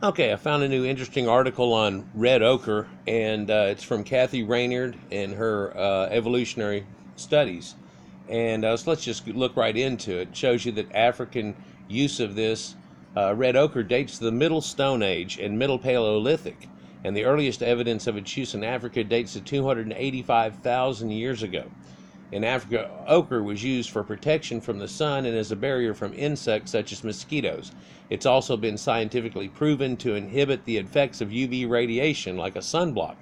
Okay, I found a new interesting article on red ochre, and it's from Kathy Raynard and her evolutionary studies. And so let's just look right into it. It shows you that African use of this red ochre dates to the Middle Stone Age and Middle Paleolithic, and the earliest evidence of its use in Africa dates to 285,000 years ago. In Africa, ochre was used for protection from the sun and as a barrier from insects such as mosquitoes. It's also been scientifically proven to inhibit the effects of UV radiation like a sunblock,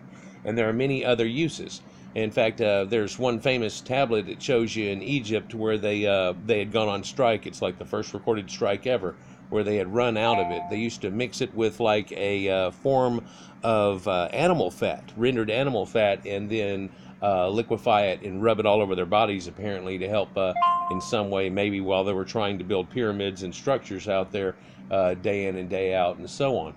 and there are many other uses. In fact, there's one famous tablet that shows you in Egypt where they had gone on strike. It's like the first recorded strike ever, where they had run out of it. They used to mix it with like a form of animal fat, rendered animal fat, and then liquefy it and rub it all over their bodies, apparently to help in some way, maybe while they were trying to build pyramids and structures out there day in and day out and so on.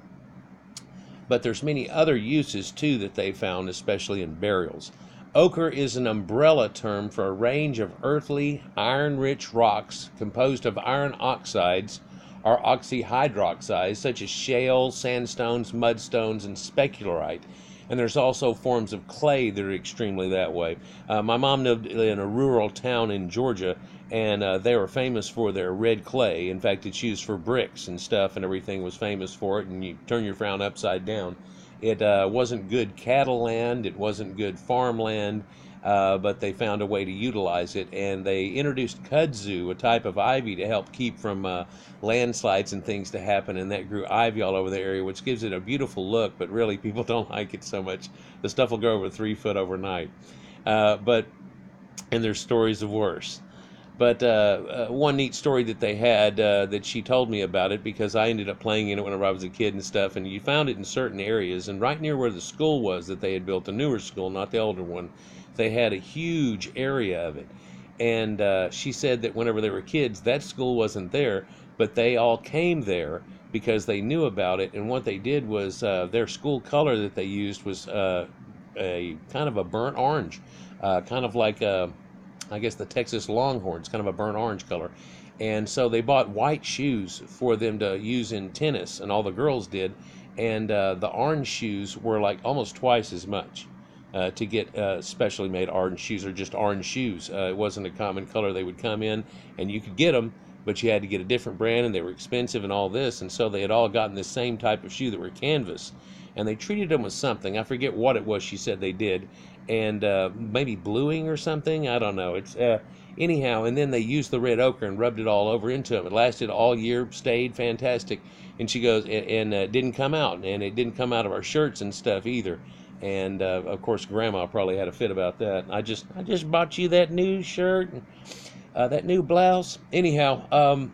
But there's many other uses too that they found, especially in burials. Ochre is an umbrella term for a range of earthy, iron-rich rocks composed of iron oxides or oxyhydroxides such as shale, sandstones, mudstones, and specularite. And there's also forms of clay that are extremely that way. My mom lived in a rural town in Georgia, and they were famous for their red clay. In fact, it's used for bricks and stuff, and everything was famous for it. And you turn your frown upside down. It wasn't good cattle land, it wasn't good farmland, but they found a way to utilize it, and they introduced kudzu, a type of ivy, to help keep from landslides and things to happen, and that grew ivy all over the area, which gives it a beautiful look, but really people don't like it so much. The stuff will grow over 3 foot overnight. But and there's stories of worse. But one neat story that they had that she told me about it, because I ended up playing in it whenever I was a kid and stuff, and you found it in certain areas. And right near where the school was that they had built, the newer school, not the older one, they had a huge area of it. And she said that whenever they were kids, that school wasn't there, but they all came there because they knew about it. And what they did was their school color that they used was a kind of a burnt orange, kind of like I guess the Texas Longhorns, kind of a burnt orange color. And so they bought white shoes for them to use in tennis, and all the girls did. And the orange shoes were like almost twice as much to get specially made orange shoes, or just orange shoes. It wasn't a common color they would come in, and you could get them, but you had to get a different brand, and they were expensive and all this. And so they had all gotten the same type of shoe that were canvas. And they treated them with something. I forget what it was she said they did, and maybe bluing or something. I don't know. It's anyhow. And then they used the red ochre and rubbed it all over into them. It lasted all year, stayed fantastic. And she goes, and didn't come out, and it didn't come out of our shirts and stuff either. And of course, Grandma probably had a fit about that. I just bought you that new shirt, and, that new blouse. Anyhow,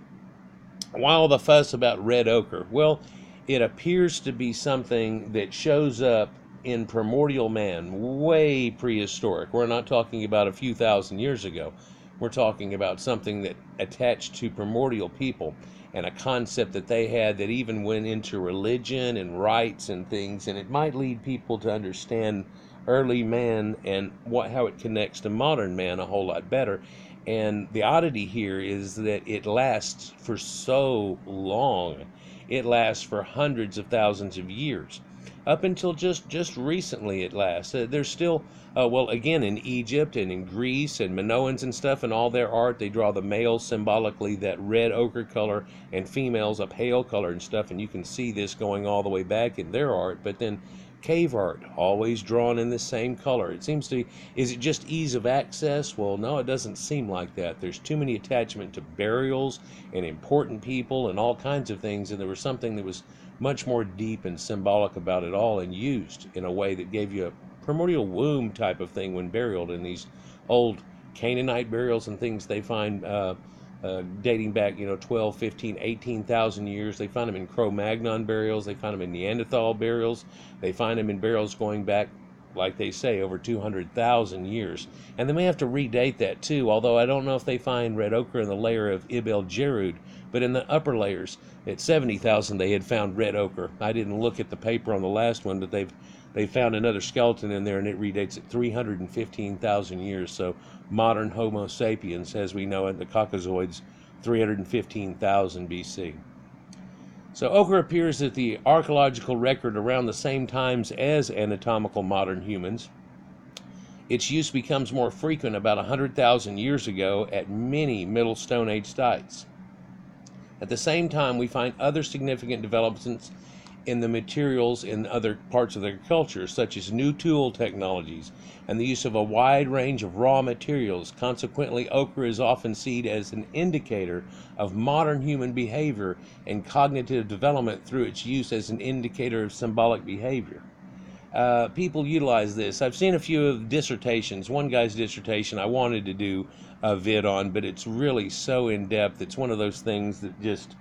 why all the fuss about red ochre? Well, it appears to be something that shows up in primordial man, way prehistoric. We're not talking about a few thousand years ago. We're talking about something that attached to primordial people, and a concept that they had that even went into religion and rites and things, and it might lead people to understand early man and how it connects to modern man a whole lot better. And the oddity here is that it lasts for so long. It lasts for hundreds of thousands of years. Up until just recently it lasts. There's still, well, again, in Egypt and in Greece and Minoans and stuff, and all their art, they draw the males symbolically that red ochre color, and females a pale color and stuff, and you can see this going all the way back in their art. But then cave art, always drawn in the same color. It seems to be, is it just ease of access? Well, no, it doesn't seem like that. There's too many attachment to burials and important people and all kinds of things, and there was something that was much more deep and symbolic about it all, and used in a way that gave you a primordial womb type of thing when buried in these old Canaanite burials and things they find dating back, 12, 15, 18,000 years. They find them in Cro Magnon burials. They find them in Neanderthal burials. They find them in burials going back, like they say, over 200,000 years. And they may have to redate that too, although I don't know if they find red ochre in the layer of Ibel Jerud, but in the upper layers at 70,000 they had found red ochre. I didn't look at the paper on the last one, but they found another skeleton in there, and it redates at 315,000 years. So modern Homo sapiens, as we know it, the Caucasoids, 315,000 BC. So ochre appears at the archaeological record around the same times as anatomical modern humans. Its use becomes more frequent about 100,000 years ago at many Middle Stone Age sites. At the same time, we find other significant developments in the materials in other parts of their culture, such as new tool technologies and the use of a wide range of raw materials. Consequently, ochre is often seen as an indicator of modern human behavior and cognitive development through its use as an indicator of symbolic behavior. People utilize this. I've seen a few of the dissertations. One guy's dissertation I wanted to do a vid on, but it's really so in depth. It's one of those things that just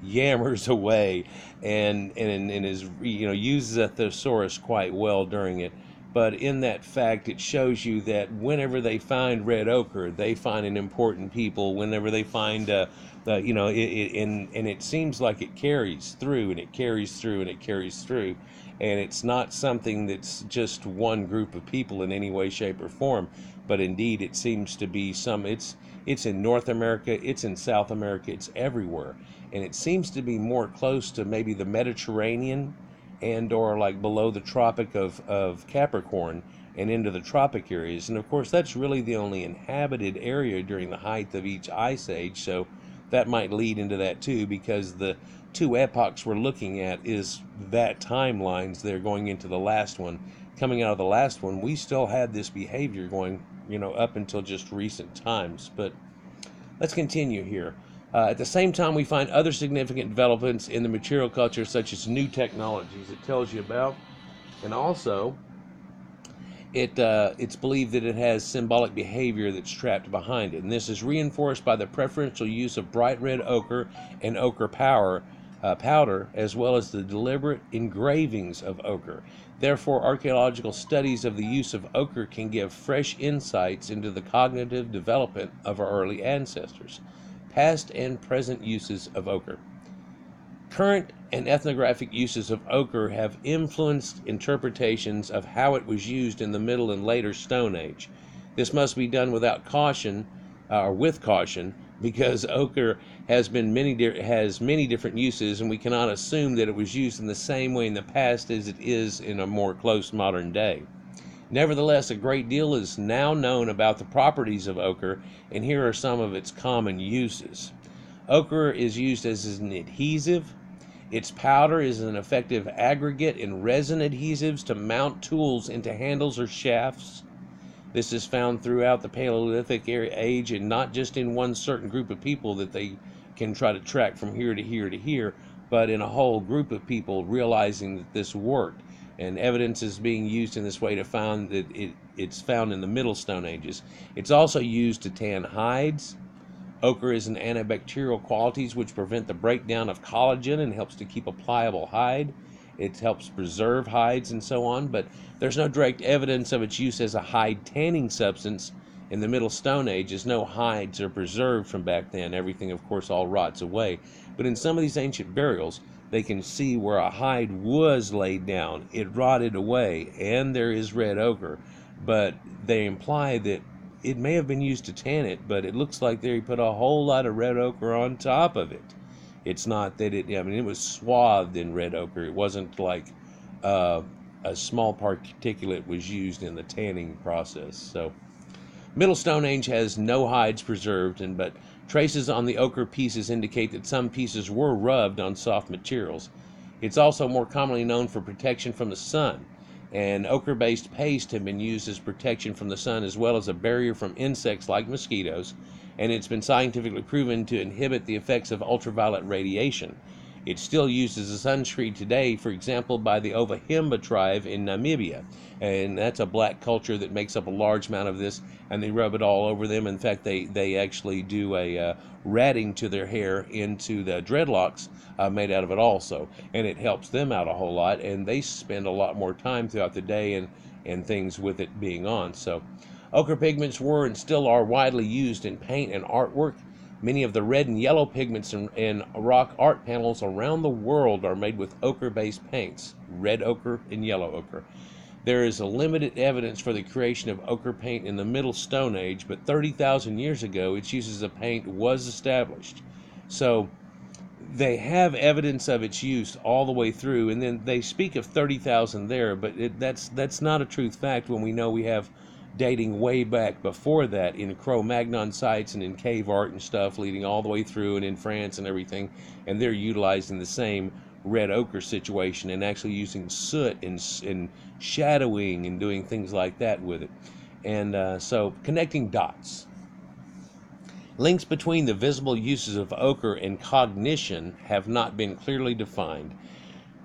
yammers away and is, uses a thesaurus quite well during it. But in that fact, it shows you that whenever they find red ochre, they find an important people. Whenever they find and it seems like it carries through and it carries through and it carries through. And it's not something that's just one group of people in any way, shape, or form, but indeed it seems to be it's in North America, it's in South America, it's everywhere. And it seems to be more close to maybe the Mediterranean and or like below the Tropic of Capricorn and into the tropic areas. And of course, that's really the only inhabited area during the height of each ice age, so that might lead into that too, because the two epochs we're looking at is that timelines they're going into the last one. Coming out of the last one, we still had this behavior going, up until just recent times. But let's continue here. At the same time, we find other significant developments in the material culture, such as new technologies it tells you about. And also, it's believed that it has symbolic behavior that's trapped behind it. And this is reinforced by the preferential use of bright red ochre and ochre powder, as well as the deliberate engravings of ochre. Therefore, archaeological studies of the use of ochre can give fresh insights into the cognitive development of our early ancestors. Past and present uses of ochre. Current and ethnographic uses of ochre have influenced interpretations of how it was used in the Middle and later Stone Age. This must be done without caution, or with caution, because ochre has many different uses, and we cannot assume that it was used in the same way in the past as it is in a more close modern day. Nevertheless, a great deal is now known about the properties of ochre, and here are some of its common uses. Ochre is used as an adhesive. Its powder is an effective aggregate in resin adhesives to mount tools into handles or shafts. This is found throughout the Paleolithic age, and not just in one certain group of people that they can try to track from here to here to here, but in a whole group of people realizing that this worked. And evidence is being used in this way to find that it's found in the Middle Stone Ages. It's also used to tan hides. Ochre is an antibacterial qualities which prevent the breakdown of collagen and helps to keep a pliable hide. It helps preserve hides and so on, but there's no direct evidence of its use as a hide tanning substance in the Middle Stone Age, as no hides are preserved from back then. Everything, of course, all rots away. But in some of these ancient burials, they can see where a hide was laid down. It rotted away, and there is red ochre, but they imply that it may have been used to tan it, but it looks like they put a whole lot of red ochre on top of it. It's not that it was swathed in red ochre. It wasn't like a small particulate was used in the tanning process. So, Middle Stone Age has no hides preserved, but traces on the ochre pieces indicate that some pieces were rubbed on soft materials. It's also more commonly known for protection from the sun, and ochre-based paste have been used as protection from the sun as well as a barrier from insects like mosquitoes, and it's been scientifically proven to inhibit the effects of ultraviolet radiation. It's still used as a sunscreen today, for example, by the Ovahimba tribe in Namibia, and that's a black culture that makes up a large amount of this, and they rub it all over them. In fact, they actually do a ratting to their hair into the dreadlocks made out of it also, and it helps them out a whole lot, and they spend a lot more time throughout the day and things with it being on. So ochre pigments were and still are widely used in paint and artwork. Many of the red and yellow pigments in rock art panels around the world are made with ochre-based paints, red ochre and yellow ochre. There is a limited evidence for the creation of ochre paint in the Middle Stone Age, but 30,000 years ago its use as a paint was established. So they have evidence of its use all the way through, and then they speak of 30,000 there, but that's not a truth fact when we know we have dating way back before that in For Magnon sites and in cave art and stuff leading all the way through and in France and everything, and they're utilizing the same red ochre situation and actually using soot and shadowing and doing things like that with it. And so connecting dots. Links between the visible uses of ochre and cognition have not been clearly defined.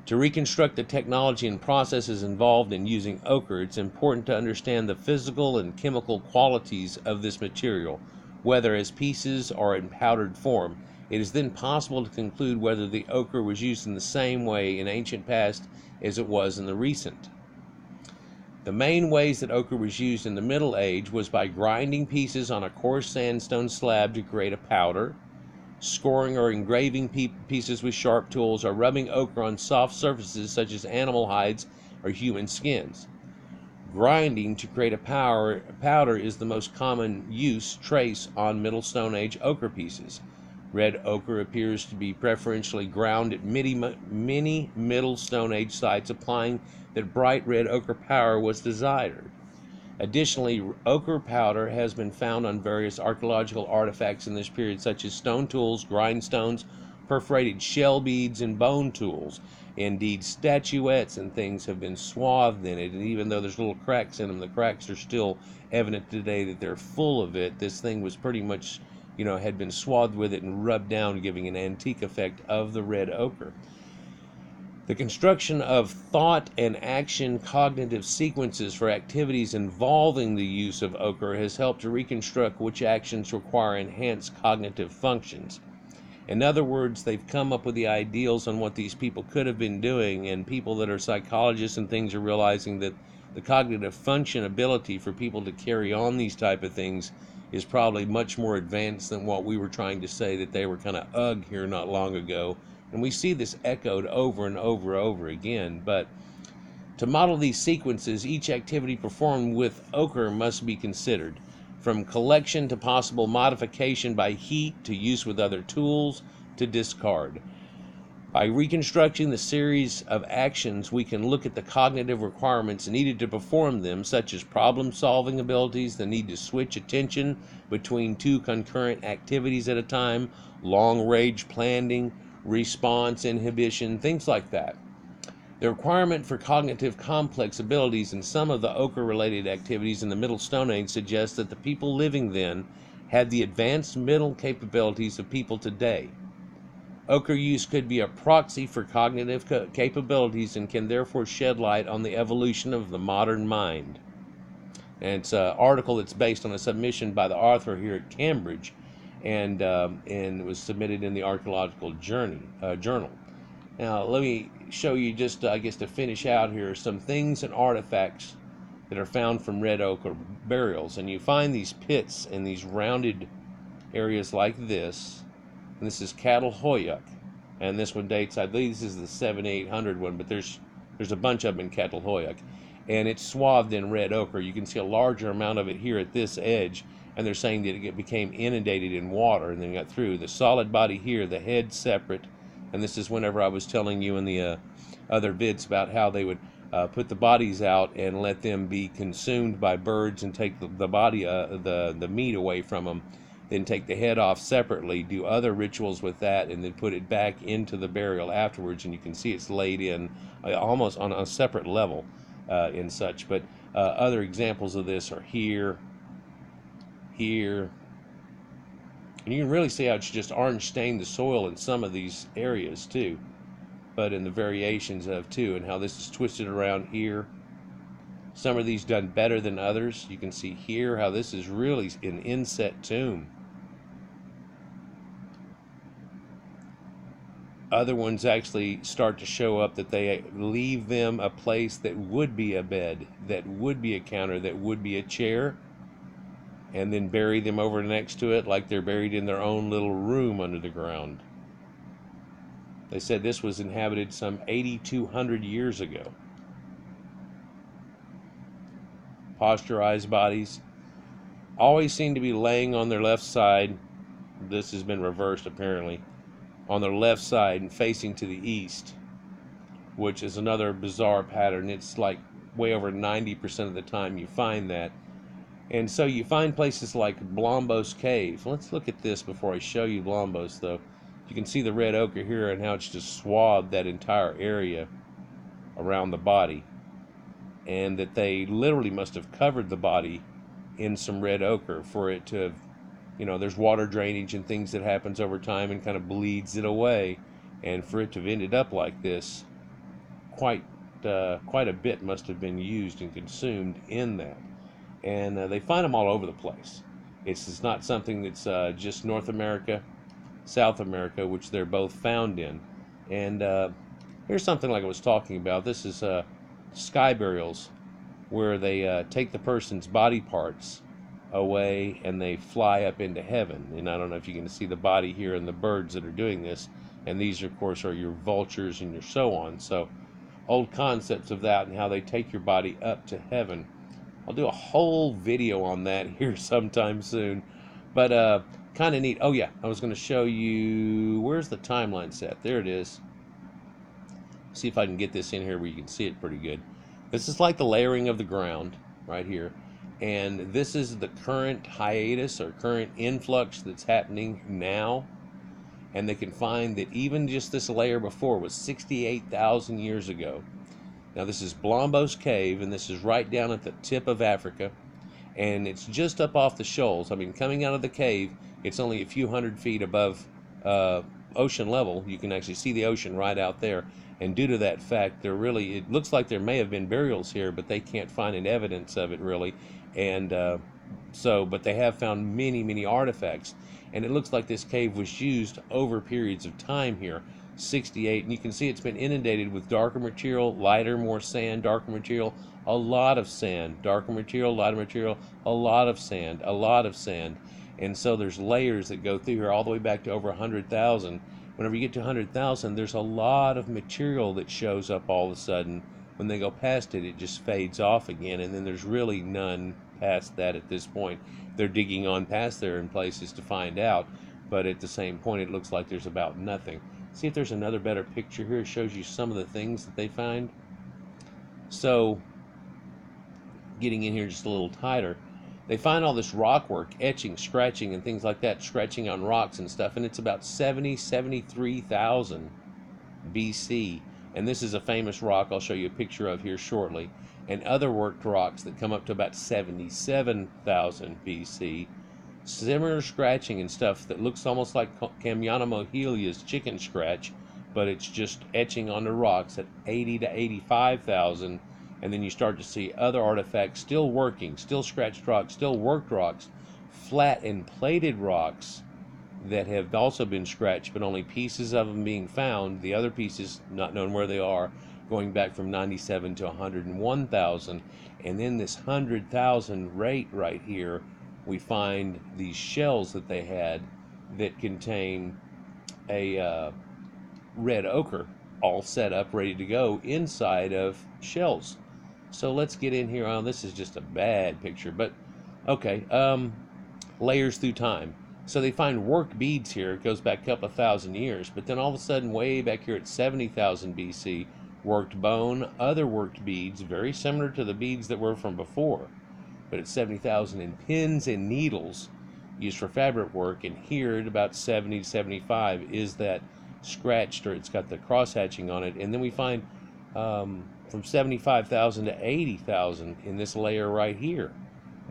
To reconstruct the technology and processes involved in using ochre, it's important to understand the physical and chemical qualities of this material, whether as pieces or in powdered form. It is then possible to conclude whether the ochre was used in the same way in ancient past as it was in the recent. The main ways that ochre was used in the Middle Age was by grinding pieces on a coarse sandstone slab to create a powder, scoring or engraving pieces with sharp tools, or rubbing ochre on soft surfaces such as animal hides or human skins. Grinding to create a powder is the most common use trace on Middle Stone Age ochre pieces. Red ochre appears to be preferentially ground at many Middle Stone Age sites, implying that bright red ochre powder was desired. Additionally, ochre powder has been found on various archaeological artifacts in this period, such as stone tools, grindstones, perforated shell beads, and bone tools. Indeed, statuettes and things have been swathed in it, and even though there's little cracks in them, the cracks are still evident today that they're full of it. This thing was pretty much, had been swathed with it and rubbed down, giving an antique effect of the red ochre. The construction of thought and action cognitive sequences for activities involving the use of ochre has helped to reconstruct which actions require enhanced cognitive functions. In other words, they've come up with the ideals on what these people could have been doing, and people that are psychologists and things are realizing that the cognitive function ability for people to carry on these type of things is probably much more advanced than what we were trying to say that they were kind of ugh here not long ago. And we see this echoed over and over again. But to model these sequences, each activity performed with ochre must be considered, from collection to possible modification by heat to use with other tools to discard. By reconstructing the series of actions, we can look at the cognitive requirements needed to perform them, such as problem-solving abilities, the need to switch attention between two concurrent activities at a time, long-range planning, response inhibition, things like that. The requirement for cognitive complex abilities in some of the ochre-related activities in the Middle Stone Age suggests that the people living then had the advanced mental capabilities of people today. Ochre use could be a proxy for cognitive capabilities and can therefore shed light on the evolution of the modern mind. And it's an article that's based on a submission by the author here at Cambridge, and it was submitted in the Archaeological Journal. Now, let me show you just, I guess, to finish out here, some things and artifacts that are found from red ochre burials. And you find these pits in these rounded areas like this. And this is Cattle Hoyuk. And this one dates, I believe this is the 700-800 one, but there's a bunch of them in Cattle Hoyuk. And it's swathed in red ochre. You can see a larger amount of it here at this edge. And they're saying that it became inundated in water and then got through. The solid body here, the head separate. And this is whenever I was telling you in the other vids about how they would put the bodies out and let them be consumed by birds and take the body, the meat away from them. Then take the head off separately, do other rituals with that, and then put it back into the burial afterwards. And you can see it's laid in almost on a separate level and such. But other examples of this are here, here. And you can really see how it's just orange stained the soil in some of these areas too, but in the variations of too, and how this is twisted around here. Some of these done better than others. You can see here how this is really an inset tomb. Other ones actually start to show up that they leave them a place that would be a bed, that would be a counter, that would be a chair, and then bury them over next to it like they're buried in their own little room under the ground. They said this was inhabited some 8,200 years ago. Posturized bodies always seem to be laying on their left side. This has been reversed apparently. on their left side and facing to the east, which is another bizarre pattern. It's like way over 90% of the time you find that. And so you find places like Blombos Cave. Let's look at this before I show you Blombos, though. You can see the red ochre here and how it's just swabbed that entire area around the body. And that they literally must have covered the body in some red ochre for it to have, there's water drainage and things that happens over time and kind of bleeds it away. And for it to have ended up like this, quite a bit must have been used and consumed in that. And they find them all over the place. It's not something that's just North America, South America, which they're both found in. And here's something like I was talking about. This is sky burials, where they take the person's body parts away and they fly up into heaven. And I don't know if you can see the body here and the birds that are doing this. And these, of course, are your vultures and your so on. So old concepts of that and how they take your body up to heaven. I'll do a whole video on that here sometime soon. But kind of neat. Oh yeah, I was going to show you, where's the timeline set? There it is. See if I can get this in here where you can see it pretty good. This is like the layering of the ground right here. And this is the current hiatus or current influx that's happening now. And they can find that even just this layer before was 68,000 years ago. Now this is Blombos Cave, and this is right down at the tip of Africa, and it's just up off the shoals. I mean, coming out of the cave, it's only a few hundred feet above ocean level. You can actually see the ocean right out there, and due to that fact, it looks like there may have been burials here, but they can't find any evidence of it really, and but they have found many, many artifacts, and it looks like this cave was used over periods of time here. 68, and you can see it's been inundated with darker material, lighter, more sand, darker material, a lot of sand, darker material, lighter material, a lot of sand, a lot of sand. And so there's layers that go through here all the way back to over 100,000. Whenever you get to 100,000, there's a lot of material that shows up all of a sudden. When they go past it, it just fades off again, and then there's really none past that at this point. They're digging on past there in places to find out, but at the same point, it looks like there's about nothing. See if there's another better picture here. It shows you some of the things that they find. So, getting in here just a little tighter, they find all this rock work, etching, scratching, and things like that, scratching on rocks and stuff, and it's about 73,000 BC. And this is a famous rock I'll show you a picture of here shortly. And other worked rocks that come up to about 77,000 BC. Similar scratching and stuff that looks almost like Kamyanamohilia's chicken scratch, but it's just etching on the rocks at 80 to 85,000, and then you start to see other artifacts still working, still scratched rocks, still worked rocks, flat and plated rocks that have also been scratched, but only pieces of them being found, the other pieces not known where they are, going back from 97 to 101,000, and then this 100,000 rate right here, we find these shells that they had that contain a red ochre all set up, ready to go inside of shells. So let's get in here. Oh, this is just a bad picture, but okay. Layers through time. So they find work beads here. It goes back a couple of thousand years, but then all of a sudden, way back here at 70,000 BC, worked bone, other worked beads, very similar to the beads that were from before. But at 70,000 in pins and needles used for fabric work, and here at about 70 to 75 is that scratched, or it's got the cross hatching on it. And then we find from 75,000 to 80,000 in this layer right here.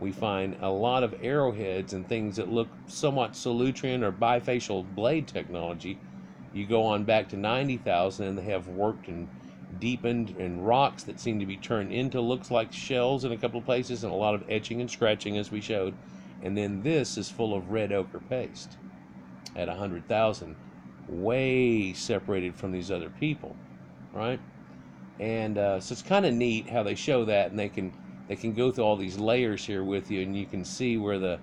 We find a lot of arrowheads and things that look somewhat Solutrean or bifacial blade technology. You go on back to 90,000 and they have worked and deepened and rocks that seem to be turned into looks like shells in a couple of places, and a lot of etching and scratching as we showed. And then this is full of red ochre paste at 100,000, way separated from these other people, right? And so it's kind of neat how they show that, and they can go through all these layers here with you, and you can see where the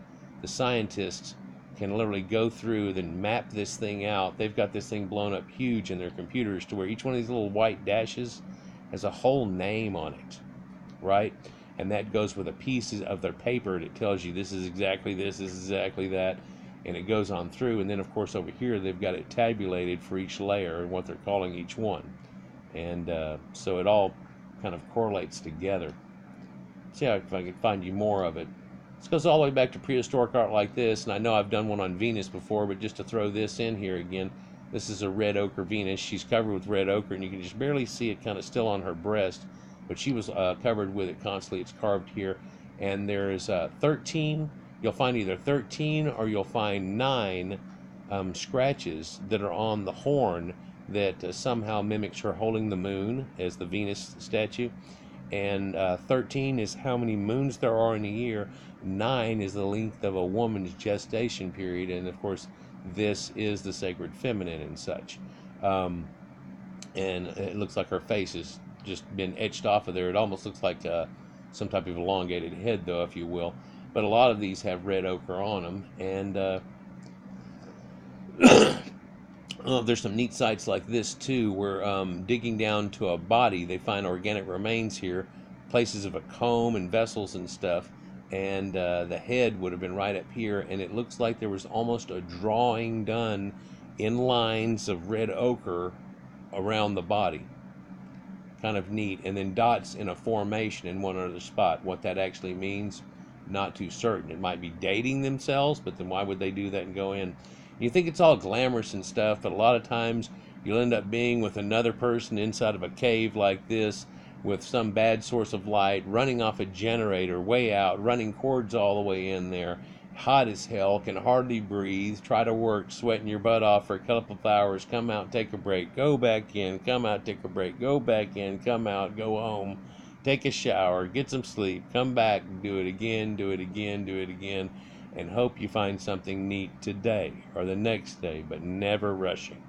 scientists can literally go through and map this thing out. They've got this thing blown up huge in their computers to where each one of these little white dashes has a whole name on it, right? And that goes with the pieces of their paper that tells you this is exactly this is exactly that. and it goes on through. And then, of course, over here they've got it tabulated for each layer and what they're calling each one. And so it all kind of correlates together. See if I can find you more of it. This goes all the way back to prehistoric art like this, and I know I've done one on Venus before, but just to throw this in here again, this is a red ochre Venus. She's covered with red ochre, and you can just barely see it kind of still on her breast, but she was covered with it constantly. It's carved here, and there's 13. You'll find either 13 or you'll find 9 scratches that are on the horn that somehow mimics her holding the moon as the Venus statue. And 13 is how many moons there are in a year. 9 is the length of a woman's gestation period, and of course this is the sacred feminine and such. And it looks like her face has just been etched off of there. It almost looks like some type of elongated head, though, if you will. But a lot of these have red ochre on them, and there's some neat sites like this too, where digging down to a body, they find organic remains here, places of a comb and vessels and stuff, and the head would have been right up here, and it looks like there was almost a drawing done in lines of red ochre around the body. Kind of neat. And then dots in a formation in one other spot. What that actually means, not too certain. It might be dating themselves, but then why would they do that and go in? You think it's all glamorous and stuff, but a lot of times you'll end up being with another person inside of a cave like this with some bad source of light, running off a generator way out, running cords all the way in there, hot as hell, can hardly breathe, try to work, sweating your butt off for a couple of hours, come out, take a break, go back in, come out, take a break, go back in, come out, go home, take a shower, get some sleep, come back, do it again, do it again, do it again, and hope you find something neat today or the next day, but never rushing.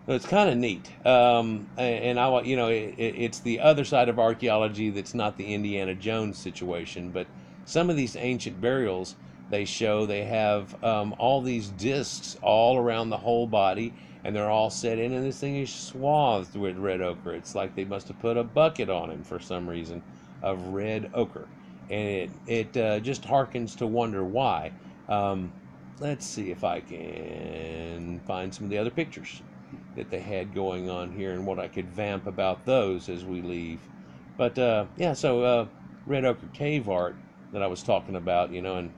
So it's kind of neat, and it's the other side of archaeology that's not the Indiana Jones situation. But some of these ancient burials, they show they have all these discs all around the whole body, and they're all set in, and this thing is swathed with red ochre. It's like they must have put a bucket on him for some reason of red ochre. And it just harkens to wonder why. Let's see if I can find some of the other pictures that they had going on here and what I could vamp about those as we leave. But so red ochre cave art that I was talking about, and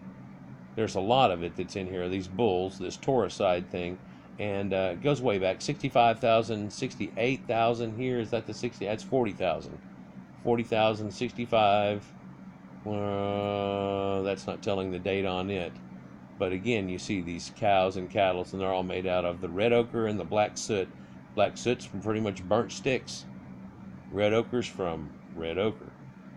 there's a lot of it that's in here. These bulls, this Tauruside thing, and it goes way back, 65,000, 68,000 here. Is that the 60? That's 40,000. 40,000, 65. That's not telling the date on it. But again, you see these cows and cattle, and they're all made out of the red ochre and the black soot. Black soot's from pretty much burnt sticks. Red ochre's from red ochre.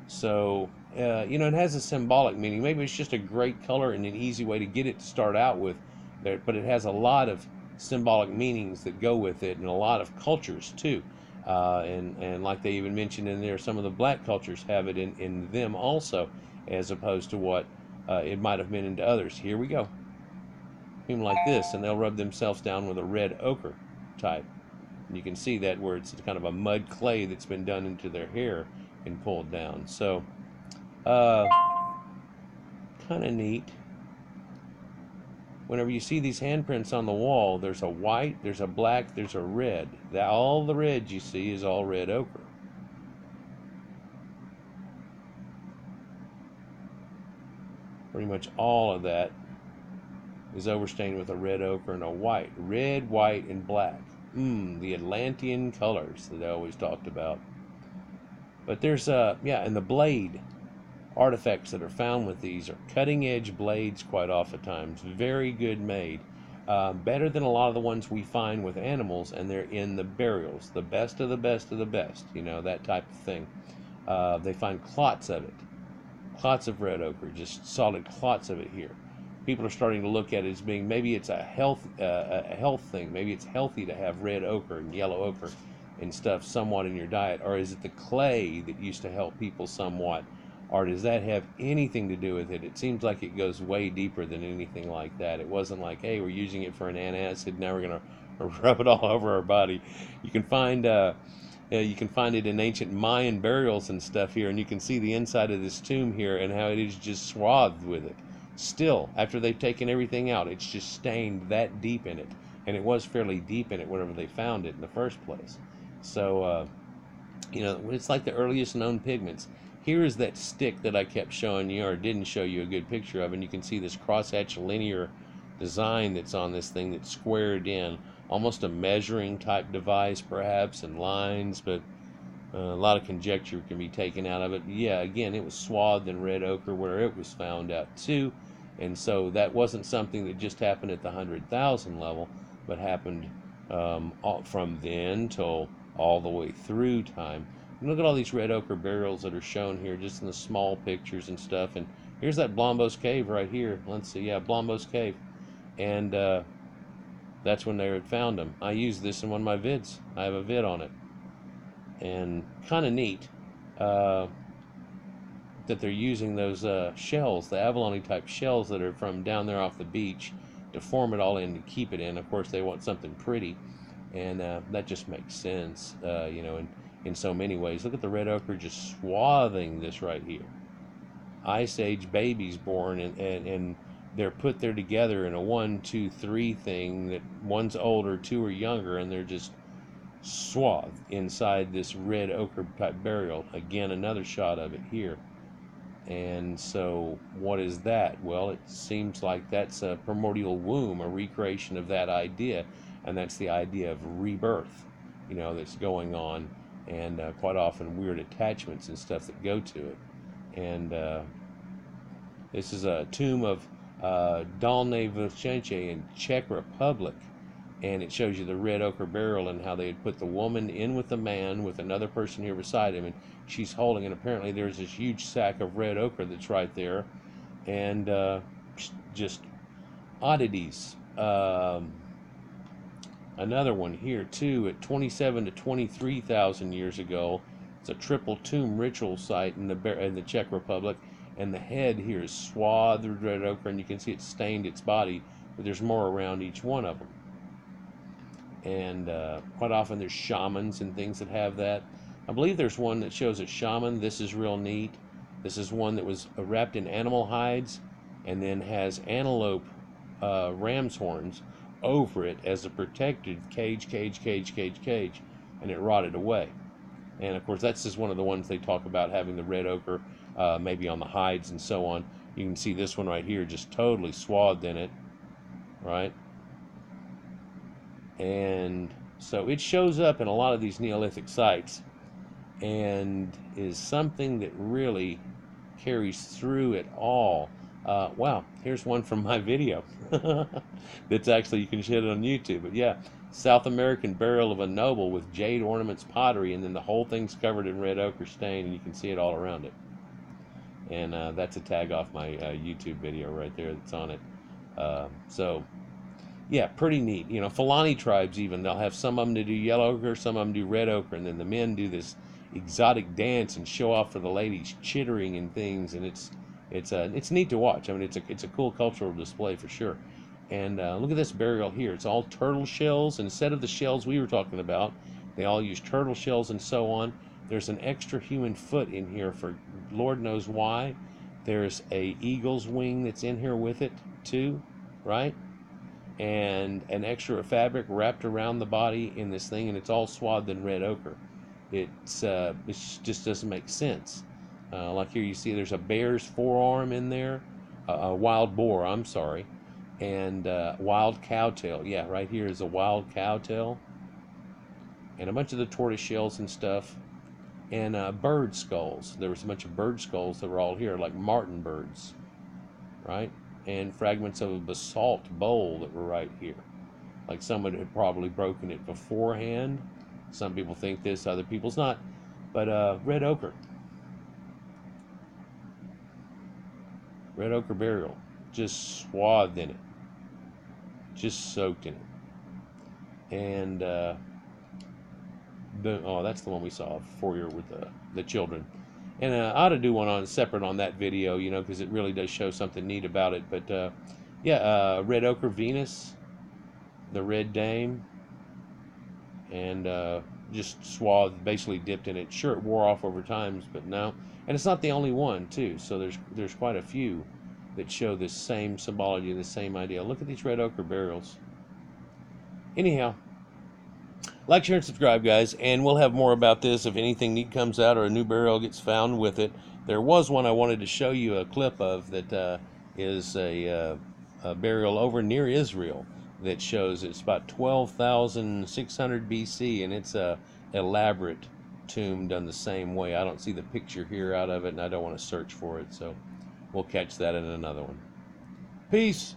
So, it has a symbolic meaning. Maybe it's just a great color and an easy way to get it to start out with. But it has a lot of symbolic meanings that go with it, and a lot of cultures too. And like they even mentioned in there, some of the black cultures have it in them also, as opposed to what it might have been into others. Here we go. Even like this, and they'll rub themselves down with a red ochre type. And you can see that where it's kind of a mud clay that's been done into their hair and pulled down. So, kind of neat. Whenever you see these handprints on the wall, there's a white, there's a black, there's a red. All the red you see is all red ochre. Pretty much all of that is overstained with a red ochre and a white. Red, white, and black. The Atlantean colors that I always talked about. But there's, and the blade artifacts that are found with these are cutting edge blades quite oftentimes. Very good made. Better than a lot of the ones we find with animals, and they're in the burials. The best of the best of the best, that type of thing. They find clots of it. Clots of red ochre, just solid clots of it here. People are starting to look at it as being, maybe it's a health thing. Maybe it's healthy to have red ochre and yellow ochre and stuff somewhat in your diet. Or is it the clay that used to help people somewhat? Or does that have anything to do with it? It seems like it goes way deeper than anything like that. It wasn't like, hey, we're using it for an antacid, now we're going to rub it all over our body. You can find it in ancient Mayan burials and stuff here, and you can see the inside of this tomb here and how it is just swathed with it. Still, after they've taken everything out, it's just stained that deep in it. And it was fairly deep in it whenever they found it in the first place. So, it's like the earliest known pigments. Here is that stick that I kept showing you, or didn't show you a good picture of, and you can see this crosshatch linear design that's on this thing that's squared in, almost a measuring type device perhaps, and lines, but a lot of conjecture can be taken out of it. Yeah, again, it was swathed in red ochre where it was found out too, and so that wasn't something that just happened at the 100,000 level, but happened from then till all the way through time. And look at all these red ochre burials that are shown here, just in the small pictures and stuff. And here's that Blombos Cave right here. Let's see, yeah, Blombos Cave, and that's when they had found them. I used this in one of my vids. I have a vid on it, and kind of neat that they're using those shells, the abalone type shells that are from down there off the beach, to form it all in to keep it in. Of course, they want something pretty, and that just makes sense, in so many ways. Look at the red ochre just swathing this right here. Ice Age babies born, and they're put there together in a 1, 2, 3 thing, that one's older, two are younger, and they're just swathed inside this red ochre type burial. Again, another shot of it here. And so what is that? Well, it seems like that's a primordial womb, a recreation of that idea, and that's the idea of rebirth, that's going on, and quite often weird attachments and stuff that go to it. And this is a tomb of Dolné Vlčence in Czech Republic, and it shows you the red ochre burial and how they had put the woman in with the man with another person here beside him, and she's holding, and apparently there's this huge sack of red ochre that's right there, and just oddities. Another one here too at 27 to 23,000 years ago. It's a triple tomb ritual site in the Czech Republic, and the head here is swathed with red ochre, and you can see it stained its body, but there's more around each one of them. And quite often there's shamans and things that have that. I believe there's one that shows a shaman. This is real neat. This is one that was wrapped in animal hides and then has antelope ram's horns over it as a protected cage, and it rotted away. And of course, that's just one of the ones they talk about having the red ochre, maybe on the hides and so on. You can see this one right here, just totally swathed in it, right? And so it shows up in a lot of these Neolithic sites, and is something that really carries through it all. Wow, here's one from my video that's actually, you can see it on YouTube. But yeah, South American burial of a noble with jade ornaments pottery, and then the whole thing's covered in red ochre stain, and you can see it all around it. And that's a tag off my YouTube video right there that's on it. So yeah, pretty neat. Fulani tribes even, they'll have some of them to do yellow ochre, some of them do red ochre, and then the men do this exotic dance and show off for the ladies, chittering and things, and it's neat to watch. I mean, it's a cool cultural display for sure. And look at this burial here. It's all turtle shells, and instead of the shells we were talking about, they all use turtle shells and so on. There's an extra human foot in here for Lord knows why. There's a eagle's wing that's in here with it too, right? And an extra fabric wrapped around the body in this thing, and it's all swathed in red ochre. It just doesn't make sense. Like here you see there's a bear's forearm in there, a wild boar, I'm sorry, and wild cow tail. Yeah, right here is a wild cow tail, and a bunch of the tortoise shells and stuff, and bird skulls. There was a bunch of bird skulls that were all here, like martin birds, right? And fragments of a basalt bowl that were right here. Like someone had probably broken it beforehand. Some people think this, other people's not. But red ochre. Red ochre burial. Just swathed in it. Just soaked in it. And that's the one we saw for you with the children. And I ought to do one on separate on that video, because it really does show something neat about it. But yeah, red ochre Venus, the red dame, and just swathed, basically dipped in it. Sure, it wore off over times, but no. And it's not the only one too. So there's quite a few. that show this same symbology, the same idea. Look at these red ochre burials. Anyhow, like, share, and subscribe, guys, and we'll have more about this if anything neat comes out or a new burial gets found with it. There was one I wanted to show you a clip of that is a burial over near Israel that shows it's about 12,600 BC, and it's a elaborate tomb done the same way. I don't see the picture here out of it, and I don't want to search for it, so we'll catch that in another one. Peace.